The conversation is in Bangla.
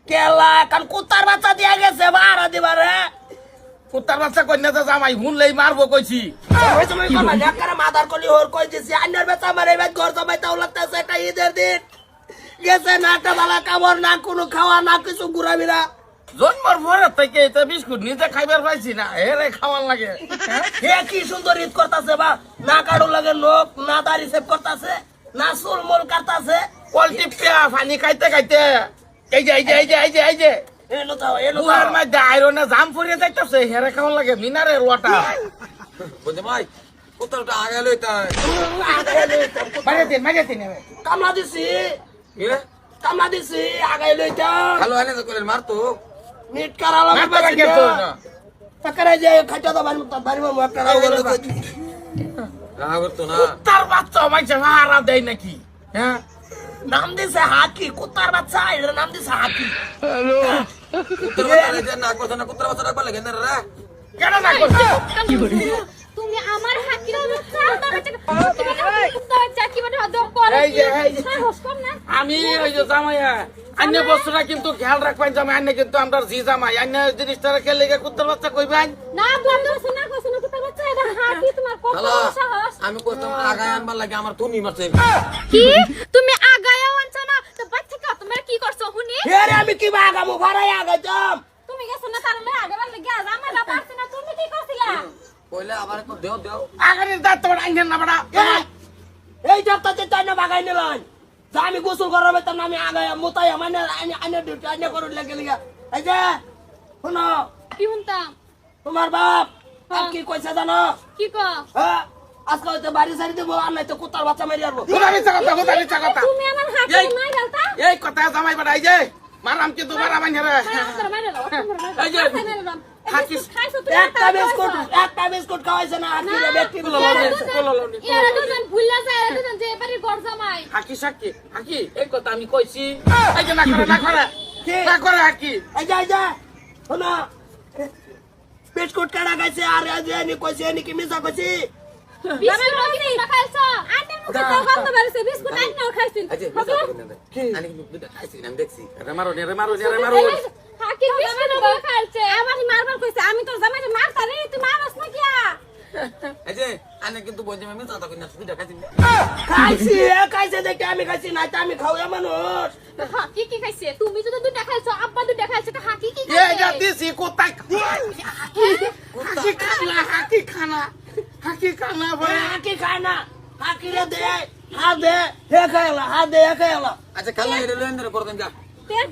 কেলা কারণ কুত্তার বাচ্চা দিয়া গেছে ভাড়া দিবারে কুত্তার বাচ্চা কন্যা তো জামাই হুনলেই মারবো কইছি ওই সময় কমা নেকারে মাদার কলি হোর কই দিছি আন্নার বেচা মারে ভাই ঘর জমাই তাও লাগতেছে একটা ঈদের দিন গেছে না একটা বালা কামড় না কোনো খাওয়া না কিছু ঘুরাবিরা জন্মর পরে থেকে এটা বিস্কুট নিজে খাইবার পাইছি না এরে খাওয়ার লাগে হে কি সুন্দর ঈদ করতেছে বা না কারো লাগে লোক না দাড়ি সেভ করতেছে না চুল মোল কাটতেছে পোল্ট্রি পেয়া পানি খাইতে খাইতে এই যে এলো তাও এলো উহার মধ্যে আয়রনে জাম পড়িয়ে যাইতেছে হেরে খাওয়ার লাগে মিনারের ওয়াটার বলতে ভাই কোথাওটা আগে লইতাই মারিয়ে দিন কামলা দিছি কামলা দিছি আগাই লইতা ভালো আনে তো করে মারতো মিট কারালা মারতে লাগে তো না টাকারে যে খাইটা তো বাড়ি মা একটা রাও গেল রাগ করতো না কুত্তার বাচ্চা মাইছে ভাড়া দেয় নাকি হ্যাঁ নাম দিছে হাকি কুত্তার বাচ্চা এর নাম দিছে হাকি কুত্তার বাচ্চা যে না করছ না কুত্তার বাচ্চা রাখবা লাগে না রে কেন না করছে তুমি আমার হাকির বাচ্চা তুমি কুত্তা বাচ্চা কি মানে দম করে এই যে সাহস কম না আমি ওই যে জামাইয়া অন্য বস্তুটা কিন্তু খেয়াল রাখবেন জামাই অন্য কিন্তু আমরা জি জামাই অন্য জিনিসটা খেলে কুত্তার বাচ্চা কইবেন না বন্ধ শোনা কোসনা কুত্তা বাচ্চা এটা হাকি তোমার কত হ্যালো সাহস আমি কইতাম আগায় আনবার লাগে আমার তুমি মারছে কি তুমি আগায়া আনছো না তো বাচ্চা কা তুমি কি করছো হুনি হেরে আমি কি বাগামু ভাড়াই আগাইতাম তুমি গেছো না তার লগে আগে বল লাগি আমার পারছ না তুমি কি করছিলা কইলে আবার একটু দেও দেও আগারে দাঁত তোমার আইন না বড়া এই সপ্তাহে তাই না বাগাই নিলাম যা আমি গোসল করার বেতন আমি আগাই মোতাই মানে আইনে ডিউটি আইনে করুন লাগে লিগা এই যে শুনো কি হুনতাম তোমার বাপ আর কি কইছে জানো কি ক হ্যাঁ আজকে হয়তো বাড়ি সারি দেবো আর নাই তো কুত্তার বাচ্চা মেরে আসবো গোদামি চাকতা তুমি আমার হাকি এই- মাই ডালতা এই কথা জামাই বড়া এই যে মারাম কিন্তু মারাম আইন রে এই যে হাকিস একটা বিস্কুট খাওয়াইছে না আর কি রে ব্যক্তি এরা দুজন ভুললা যায় এরা দুজন যে এবারে ঘর জামাই হাকি সাকি হাকি এই কথা আমি কইছি এই যে না করে কি? না করে হাকি এই যে শোনো বিস্কুট কাটা খাইছে আর এই যে নি কইছে নি কি মিছা কইছি বিস্কুট কি খাইছো আন্নের মুখে তো গন্ধ বেরছে বিস্কুট আন্নেও খাইছিস আজে আমি কিন্তু দুটো খাইছি আমি দেখছি রে মারো হাকি বিস্কুট খাইছে আমার মারবার কইছে আমি তোর জামাইরে মারতা রে তুই মারস না কিয়া এই যে আনে কিন্তু বলছে আমি চাতা কইনা দুটো খাইছি খাইছে দেখে আমি খাইছি না আমি খাওয়া মানুষ হাকি কি খাইছে তুমি তো দুটা খাইছো আব্বা দুটা খাইছে তো হাকি কি এই খাইছে যে দিছি কোথায় হাকি খানা ভাই হাকি খায় না হাকি রে দে হা দে হে খাইলা আচ্ছা খালা এটা লইন ধরে করতেন যা পেট